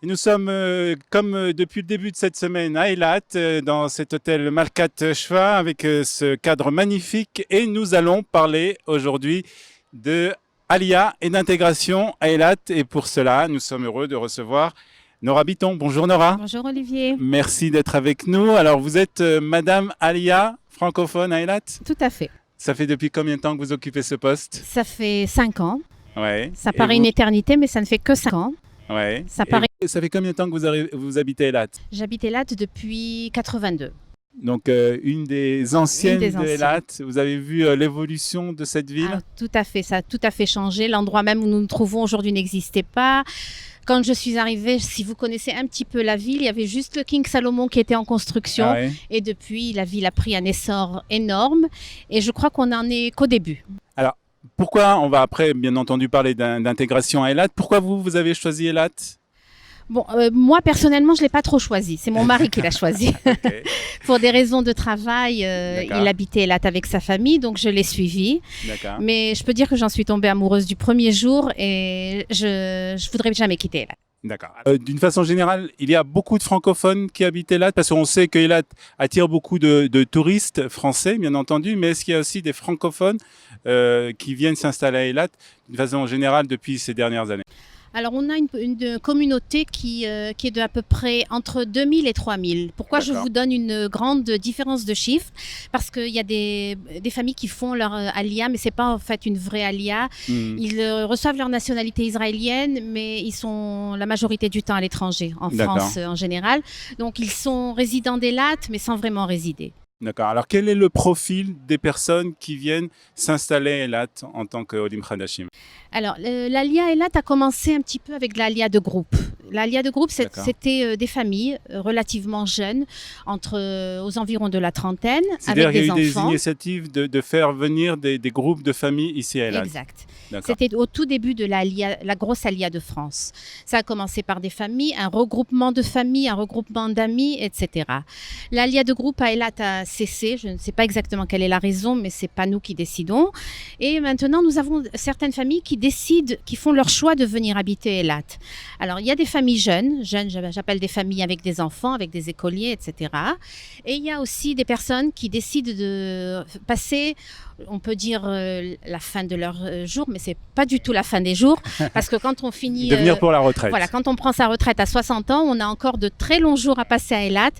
Et nous sommes, depuis le début de cette semaine, à Eilat, dans cet hôtel Malkat Shfa, avec ce cadre magnifique. Et nous allons parler aujourd'hui de Aliyah et d'intégration à Eilat. Et pour cela, nous sommes heureux de recevoir Nora Bitton. Bonjour Nora. Bonjour Olivier. Merci d'être avec nous. Alors, vous êtes Madame Aliyah, francophone à Eilat. Tout à fait. Ça fait depuis combien de temps que vous occupez ce poste? Ça fait 5 ans. Ouais. Ça paraît une éternité, mais ça ne fait que 5 ans. Ouais. Ça paraît... Ça fait combien de temps que vous habitez Eilat? J'habite Eilat depuis 82. Donc, une des anciennes de Eilat. Vous avez vu l'évolution de cette ville? Tout à fait, ça a tout à fait changé. L'endroit même où nous nous trouvons aujourd'hui n'existait pas. Quand je suis arrivée, si vous connaissez un petit peu la ville, il y avait juste le King Salomon qui était en construction. Ah ouais. Et depuis, la ville a pris un essor énorme. Et je crois qu'on n'en est qu'au début. Alors, pourquoi, on va après bien entendu parler d'intégration à Eilat, pourquoi vous avez choisi Eilat? Bon, moi personnellement, je ne l'ai pas trop choisi. C'est mon mari qui l'a choisi. Okay. Pour des raisons de travail, il habitait Eilat avec sa famille, donc je l'ai suivi. Mais je peux dire que j'en suis tombée amoureuse du premier jour et je ne voudrais jamais quitter Eilat. D'accord. D'une façon générale, il y a beaucoup de francophones qui habitent Eilat, parce qu'on sait que Eilat attire beaucoup de touristes français, bien entendu, mais est-ce qu'il y a aussi des francophones qui viennent s'installer à Eilat d'une façon générale depuis ces dernières années? Alors, on a une communauté qui est de à peu près entre 2000 et 3000. Pourquoi je vous donne une grande différence de chiffres? Parce qu'il y a des familles qui font leur aliyah, mais ce n'est pas en fait une vraie aliyah. Ils reçoivent leur nationalité israélienne, mais ils sont la majorité du temps à l'étranger, en France en général. Donc, ils sont résidents d'Eilat, mais sans vraiment résider. D'accord. Alors, quel est le profil des personnes qui viennent s'installer à Eilat en tant qu'Olim Hadashim? Alors, l'Aliyah Eilat a commencé un petit peu avec l'Aliyah de groupe. L'Aliyah de groupe, c'était des familles relativement jeunes, aux environs de la trentaine, avec des enfants. C'est-à-dire qu'il y a eu des initiatives de faire venir des groupes de familles ici à Eilat. Exact. C'était au tout début de la grosse Aliyah de France. Ça a commencé par des familles, un regroupement de familles, un regroupement d'amis, etc. L'Aliyah de groupe à Eilat a cessé. Je ne sais pas exactement quelle est la raison, mais ce n'est pas nous qui décidons. Et maintenant, nous avons certaines familles qui font leur choix de venir habiter Eilat. Alors, il y a des familles jeunes, j'appelle des familles avec des enfants, avec des écoliers, etc. Et il y a aussi des personnes qui décident de passer, on peut dire, la fin de leur jour, mais ce n'est pas du tout la fin des jours, parce que quand on finit... De venir pour la retraite. Voilà, quand on prend sa retraite à 60 ans, on a encore de très longs jours à passer à Eilat.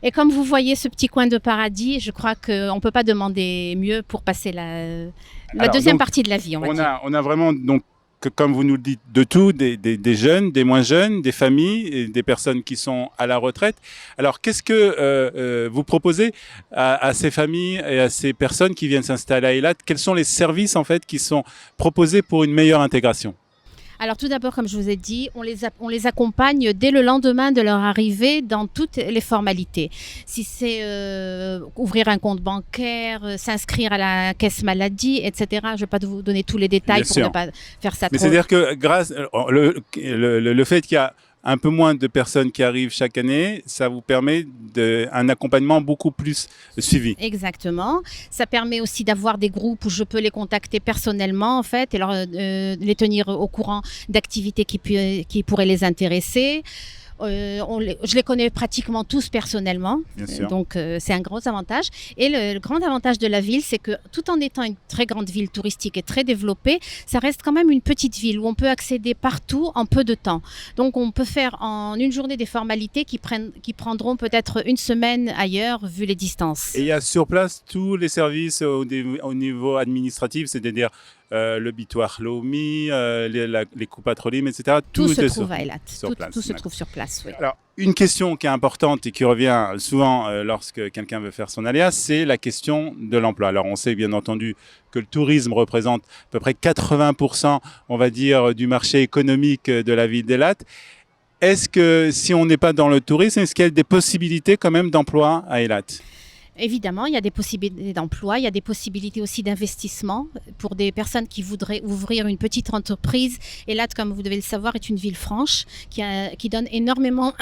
Et comme vous voyez ce petit coin de paradis, je crois qu'on ne peut pas demander mieux pour passer la deuxième partie de la vie, on a vraiment, donc, comme vous nous le dites, de tout, des jeunes, des moins jeunes, des familles, et des personnes qui sont à la retraite. Alors, qu'est-ce que vous proposez à ces familles et à ces personnes qui viennent s'installer à Eilat? Quels sont les services, en fait, qui sont proposés pour une meilleure intégration? Alors tout d'abord, comme je vous ai dit, on les accompagne dès le lendemain de leur arrivée dans toutes les formalités. Si c'est ouvrir un compte bancaire, s'inscrire à la caisse maladie, etc. Je ne vais pas vous donner tous les détails pour ne pas faire ça trop. Mais c'est-à-dire que grâce le fait qu'il y a un peu moins de personnes qui arrivent chaque année, ça vous permet un accompagnement beaucoup plus suivi. Exactement. Ça permet aussi d'avoir des groupes où je peux les contacter personnellement, en fait, et les tenir au courant d'activités qui pourraient les intéresser. Je les connais pratiquement tous personnellement, donc c'est un gros avantage. Et le grand avantage de la ville, c'est que tout en étant une très grande ville touristique et très développée, ça reste quand même une petite ville où on peut accéder partout en peu de temps. Donc on peut faire en une journée des formalités qui prendront peut-être une semaine ailleurs vu les distances. Et il y a sur place tous les services au niveau administratif, c'est-à-dire le bitoire Lomi, les coupatrolim, etc. Tout se trouve à Eilat. Tout se trouve sur place, oui. Alors, une question qui est importante et qui revient souvent lorsque quelqu'un veut faire son aliyah, c'est la question de l'emploi. Alors, on sait bien entendu que le tourisme représente à peu près 80%, on va dire, du marché économique de la ville d'Eilat. Est-ce que, si on n'est pas dans le tourisme, est-ce qu'il y a des possibilités quand même d'emploi à Eilat? Évidemment, il y a des possibilités d'emploi, il y a des possibilités aussi d'investissement pour des personnes qui voudraient ouvrir une petite entreprise. Eilat, comme vous devez le savoir, est une ville franche qui donne énormément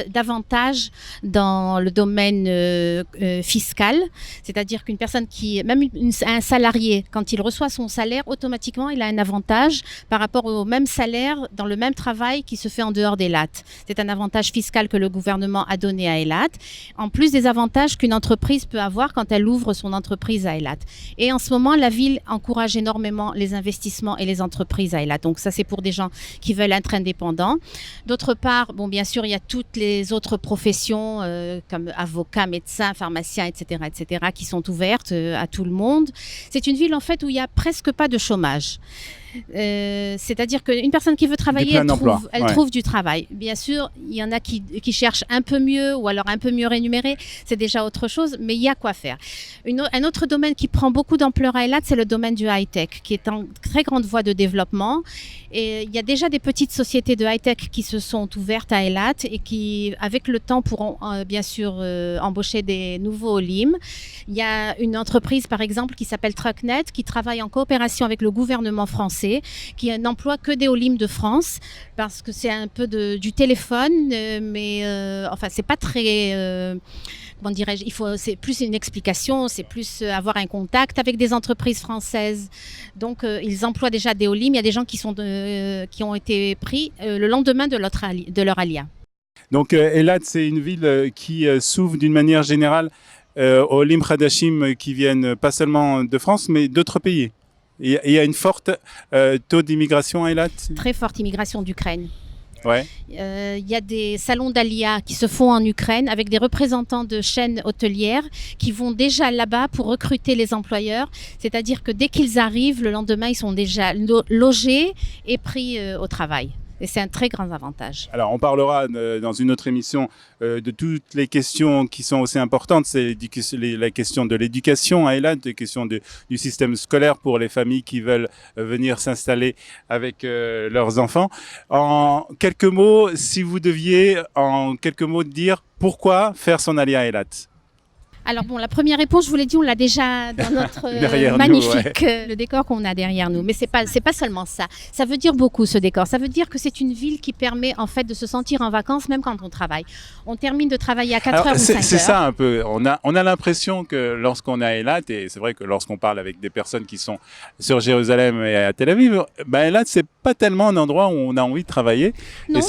d'avantages dans le domaine fiscal. C'est-à-dire qu'une personne même un salarié, quand il reçoit son salaire, automatiquement, il a un avantage par rapport au même salaire dans le même travail qui se fait en dehors d'Eilat. C'est un avantage fiscal que le gouvernement a donné à Eilat, en plus des avantages qu'une entreprise peut avoir quand elle ouvre son entreprise à Eilat. Et en ce moment, la ville encourage énormément les investissements et les entreprises à Eilat. Donc ça, c'est pour des gens qui veulent être indépendants. D'autre part, bon, bien sûr, il y a toutes les autres professions comme avocats, médecins, pharmaciens, etc., qui sont ouvertes à tout le monde. C'est une ville, en fait, où il n'y a presque pas de chômage. C'est-à-dire qu'une personne qui veut travailler, elle trouve du travail. Bien sûr, il y en a qui cherchent un peu mieux ou alors un peu mieux rémunéré, c'est déjà autre chose, mais il y a quoi faire. Un autre domaine qui prend beaucoup d'ampleur à Eilat, c'est le domaine du high-tech, qui est en très grande voie de développement. Et il y a déjà des petites sociétés de high-tech qui se sont ouvertes à Eilat et qui, avec le temps, pourront bien sûr embaucher des nouveaux Olim. Il y a une entreprise, par exemple, qui s'appelle Trucknet, qui travaille en coopération avec le gouvernement français, qui n'emploie que des Olim de France, parce que c'est un peu du téléphone, mais enfin, c'est pas très... comment dirais-je, c'est plus une explication, c'est plus avoir un contact avec des entreprises françaises. Donc, ils emploient déjà des Olim. Il y a des gens qui ont été pris le lendemain de leur alia. Donc, Eilat, c'est une ville qui s'ouvre d'une manière générale aux Olim Hadashim qui viennent pas seulement de France, mais d'autres pays. Il y a une forte taux d'immigration à Eilat. Très forte immigration d'Ukraine. Ouais. Y a des salons d'Alia qui se font en Ukraine avec des représentants de chaînes hôtelières qui vont déjà là-bas pour recruter les employeurs. C'est-à-dire que dès qu'ils arrivent, le lendemain, ils sont déjà logés et pris au travail. Et c'est un très grand avantage. Alors, on parlera dans une autre émission de toutes les questions qui sont aussi importantes. C'est la question de l'éducation à Eilat, la question du système scolaire pour les familles qui veulent venir s'installer avec leurs enfants. En quelques mots, si vous deviez en quelques mots dire pourquoi faire son alia à Eilat. Alors bon, la première réponse, je vous l'ai dit, on l'a déjà dans notre magnifique le décor qu'on a derrière nous. Mais c'est pas seulement ça. Ça veut dire beaucoup, ce décor. Ça veut dire que c'est une ville qui permet en fait de se sentir en vacances même quand on travaille. On termine de travailler à 4 heures ou 5 heures. C'est ça un peu. On a l'impression que lorsqu'on est à Eilat, et c'est vrai que lorsqu'on parle avec des personnes qui sont sur Jérusalem et à Tel Aviv, Eilat, c'est pas tellement un endroit où on a envie de travailler. Non,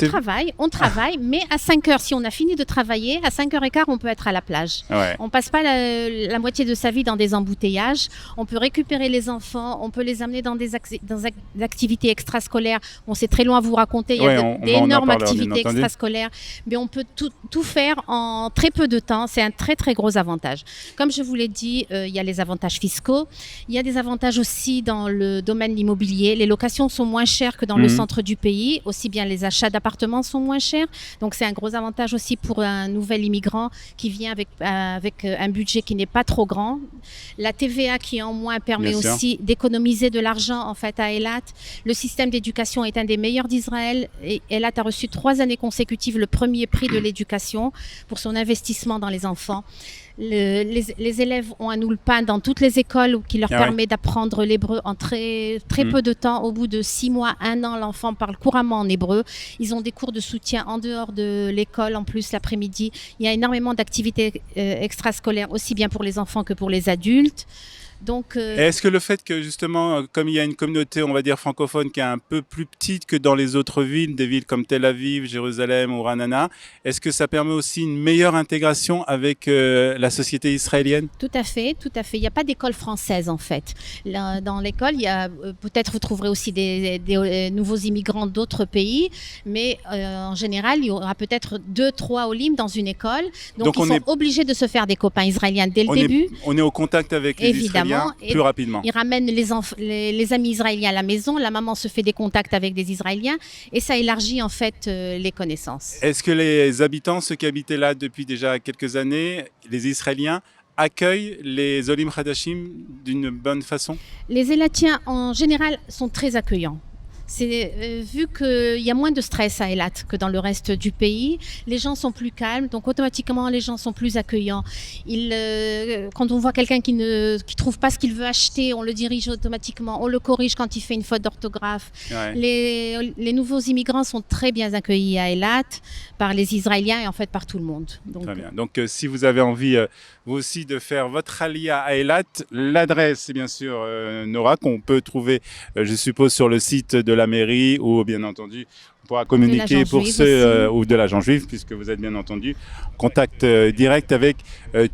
on travaille, mais à 5 heures, si on a fini de travailler, à 5h15, on peut être à la plage. Ouais. On passe pas la moitié de sa vie dans des embouteillages. On peut récupérer les enfants, on peut les amener dans des activités extrascolaires. Bon, c'est très loin à vous raconter, il y a d'énormes activités extrascolaires, mais on peut tout faire en très peu de temps. C'est un très très gros avantage. Comme je vous l'ai dit, il y a les avantages fiscaux. Il y a des avantages aussi dans le domaine immobilier. Les locations sont moins chères que dans le centre du pays. Aussi bien les achats d'appartements sont moins chers. Donc c'est un gros avantage aussi pour un nouvel immigrant qui vient avec un budget qui n'est pas trop grand. La TVA qui en moins permet aussi d'économiser de l'argent en fait à Eilat. Le système d'éducation est un des meilleurs d'Israël. Et Eilat a reçu 3 années consécutives le premier prix de l'éducation pour son investissement dans les enfants. Les élèves ont un oulpan dans toutes les écoles qui leur permet d'apprendre l'hébreu en très peu de temps. Au bout de 6 mois, 1 an, l'enfant parle couramment en hébreu. Ils ont des cours de soutien en dehors de l'école, en plus l'après-midi. Il y a énormément d'activités extrascolaires, aussi bien pour les enfants que pour les adultes. Donc, est-ce que le fait que justement, comme il y a une communauté, on va dire francophone, qui est un peu plus petite que dans les autres villes, des villes comme Tel Aviv, Jérusalem ou Ranana, est-ce que ça permet aussi une meilleure intégration avec la société israélienne? Tout à fait, tout à fait. Il n'y a pas d'école française en fait. Là, dans l'école, il y a peut-être vous trouverez aussi des nouveaux immigrants d'autres pays, mais en général, il y aura peut-être 2-3 Olim dans une école. Donc ils sont obligés de se faire des copains israéliens dès le début. On est au contact avec les Israéliens plus rapidement. Ils ramènent les amis israéliens à la maison, la maman se fait des contacts avec des Israéliens et ça élargit en fait les connaissances. Est-ce que les habitants, ceux qui habitaient là depuis déjà quelques années, les Israéliens, accueillent les Olim Hadashim d'une bonne façon? Les Eilatiens en général sont très accueillants. Vu qu'il y a moins de stress à Eilat que dans le reste du pays, les gens sont plus calmes, donc automatiquement les gens sont plus accueillants. Quand on voit quelqu'un qui trouve pas ce qu'il veut acheter, on le dirige automatiquement, on le corrige quand il fait une faute d'orthographe. Ouais. Les nouveaux immigrants sont très bien accueillis à Eilat par les Israéliens et en fait par tout le monde. Donc, très bien. Donc, si vous avez envie, vous aussi, de faire votre Alia à Eilat, l'adresse, c'est bien sûr Nora, qu'on peut trouver, je suppose, sur le site de la mairie ou bien entendu, on pourra communiquer pour ceux, ou de l'agent juif, puisque vous êtes bien entendu en contact direct avec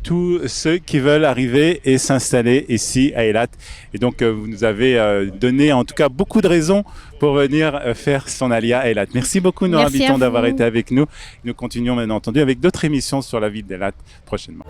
tous ceux qui veulent arriver et s'installer ici à Eilat. Et donc, vous nous avez donné en tout cas beaucoup de raisons pour venir faire son Alia à Eilat. Merci beaucoup, Nora Bitton, d'avoir été avec nous. Nous continuons bien entendu avec d'autres émissions sur la ville d'Eilat prochainement.